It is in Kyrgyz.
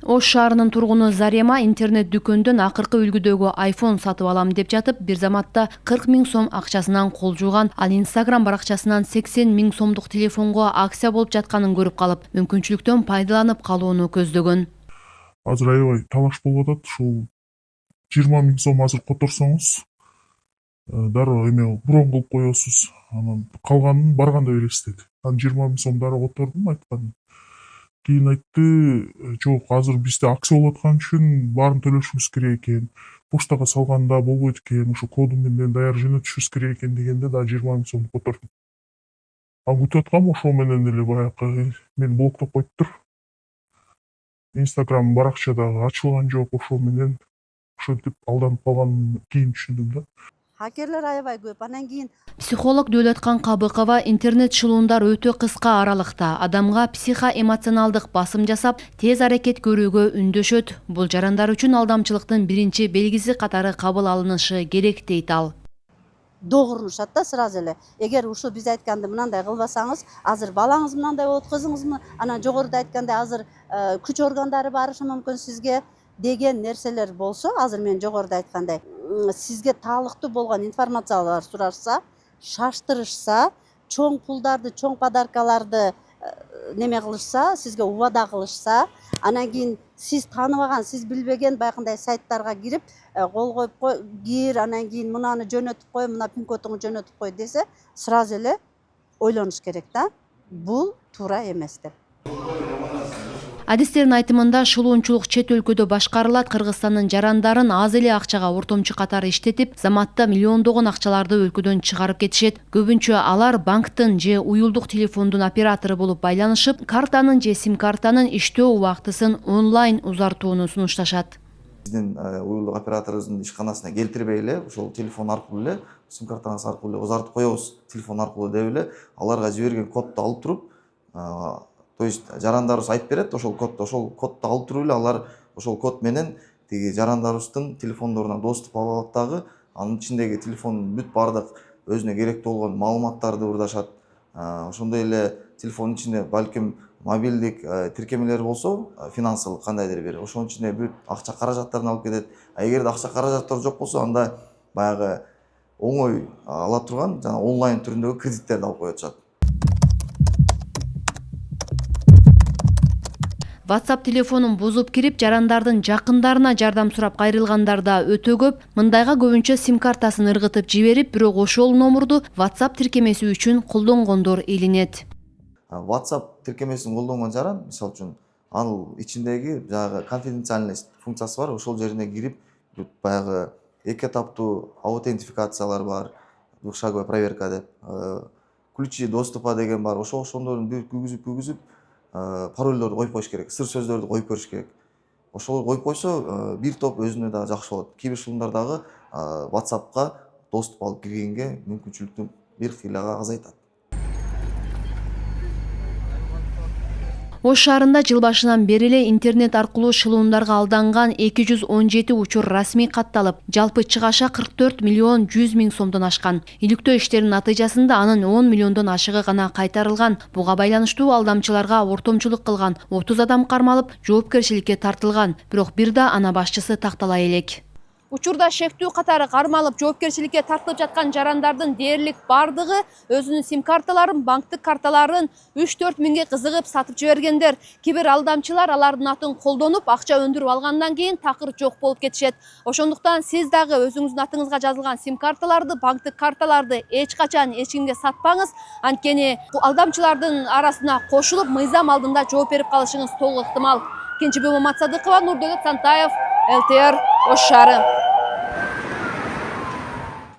Ош шаарынын тургуну Зарема интернет дүкөндөн акыркы үлгүдөгү iPhone сатып алам деп жатып, бир заматта 40 000 сом акчасынан кол жууган. Ал Instagram баракчасынан 80 000 сомдук телефонго акция болуп жатканын көрүп калып, мүмкүнчүлүктөн пайдаланып калууну көздөгөн. Азыр аябай талаш болуп атат. Ушул 20 000 сом азыр которсоңуз, дароо эме брон кылып коесуз. Анан калганын барганда бересиз деди. Анан 20 000 сом дароо котордум, айткан. Кийин айтты, жок, азыр бизде акция болуп аткан үчүн баарын төлөшүбүз керек экен. Поштага салганда болбойт экен, ошо коду менен даяр жөнөтүшүбүз керек экен дегенде да 20 000 сом котордум. Ал күтүп аткам, ошол менен эле баягы мени блоктоп коюптур. Instagram баракча дагы ачылган жок, ошол менен ошентип алданып калганын кийин түшүндүм да. Хакерлер аябай көп. Анан кийин Психолог Дөөлөткан Кабыкова интернет шылуундар өтө кыска аралыкта адамга психоэмоционалдык басым жасап, тез аракет көрүүгө үндөшөт. Бул жарандар үчүн алдамчылыктын биринчи белгиси катары кабыл алынышы керек дейт ал. догурушат да сразу эле. Эгер ушу биз айтканды мындай кылбасаңыз, азыр балаңыз мындай болот, кызыңыз анан жогоруда айткандай азыр күч органдары барышы мүмкүн сизге деген нерселер болсо, азыр мен жогоруда айткандай сизге таалыктуу болгон информациялар сурашса, шаштырышса, чоң пулдарды, чоң подаркаларды неме кылышса, сизге убада кылышса, анан кийин сиз тааныбаган, сиз билбеген баягындай сайттарга кирип, кол коюп кир, анан кийин мынаны жөнөтүп кой, мына пин-кодуңду жөнөтүп кой десе, сразу эле ойлонуш керек да. Бул туура эмес деп. Адистердин айтымында шылуунчулук чет өлкөдө башкарылат. Кыргызстандын жарандарын аз эле акчага ортомчу катары иштетип, заматта миллиондогон акчаларды өлкөдөн чыгарып кетишет. Көбүнчө алар банктын же уюлдук телефондун оператору болуп байланышып, картанын же сим-картанын иштөө убактысын онлайн узартууну сунушташат. Биздин уюлдук операторубуздун ишканасына келтирбей эле, ошол телефон аркылуу эле, сим-картаңыз аркылуу эле узартып коебуз, телефон аркылуу деп эле аларга жиберген кодду алып туруп, то есть жарандарыбыз айтып берет ошол кодду алып туруп эле алар ошол код менен тиги жарандарыбыздын телефондоруна доступ алып алат дагы, анын ичиндеги телефондун бүт баардык өзүнө керектүү болгон маалыматтарды урдашат. Ошондой эле телефондун ичинде балким мобилдик тиркемелер болсо, финансылык кандайдыр бир, ошонун ичинде бүт акча каражаттарын алып кетет. Эгерде акча каражаттар жок болсо, анда баягы оңой ала турган жана онлайн түрүндөгү кредиттерди алып коюп атышат. WhatsApp телефонун бузуп кирип, жарандардын жакындарына жардам сурап кайрылгандар да өтө көп. Мындайга көбүнчө сим-картасын ыргытып жиберип, бирок ошол номурду WhatsApp тиркемеси үчүн колдонгондор илинет. WhatsApp тиркемесин колдонгон жаран, мисалы үчүн, анын ичиндеги жанагы конфиденциальность функциясы бар, ошол жерине кирип, баягы эки этаптуу аутентификациялар бар, двухшаговая проверка деп, ключи доступа деген бар, ошондордун күйгүзүп паролдорду коюп коюш керек, сыр сөздөрдү коюп көрүш керек. Ошол коюп койсо, бир топ өзүнө да жакшы болот. Кээ бир шылымдар дагы WhatsAppка доступ алып киргенге мүмкүнчүлүктү бир кыйлага азайтат. Ош шаарында жыл башынан бери эле интернет аркылуу шылуундарга алданган 217 учур расмий катталып, жалпы чыгаша 44 миллион 100 000 сомдон ашкан. Иликтөө иштеринин натыйжасында анын 10 миллиондон ашыгы гана кайтарылган. Буга байланыштуу алдамчыларга ортомчулук кылган 30 адам кармалып, жоопкерчиликке тартылган. Бирок бир да ана башчысы тактала элек. Учурда шектүү катары кармалып, жоопкерчиликке тартылып жаткан жарандардын дээрлик бардыгы өзүнүн сим-карталарын, банктык карталарын 3-4 миңге кызыгып сатып жибергендер. Кээ бир алдамчылар алардын атын колдонуп, акча өндүрүп алгандан кийин такыр жок болуп кетишет. Ошондуктан сиз дагы өзүңүздүн атыңызга жазылган сим-карталарды, банктык карталарды эч качан эч кимге сатпаңыз. Анткени алдамчылардын арасына кошулуп, мыйзам алдында жооп берип калышыңыз толук ыктымал. Кенжебек Маматсадыкова, Нурдөөлөт Сантаев, ЛТР, Ош шаары.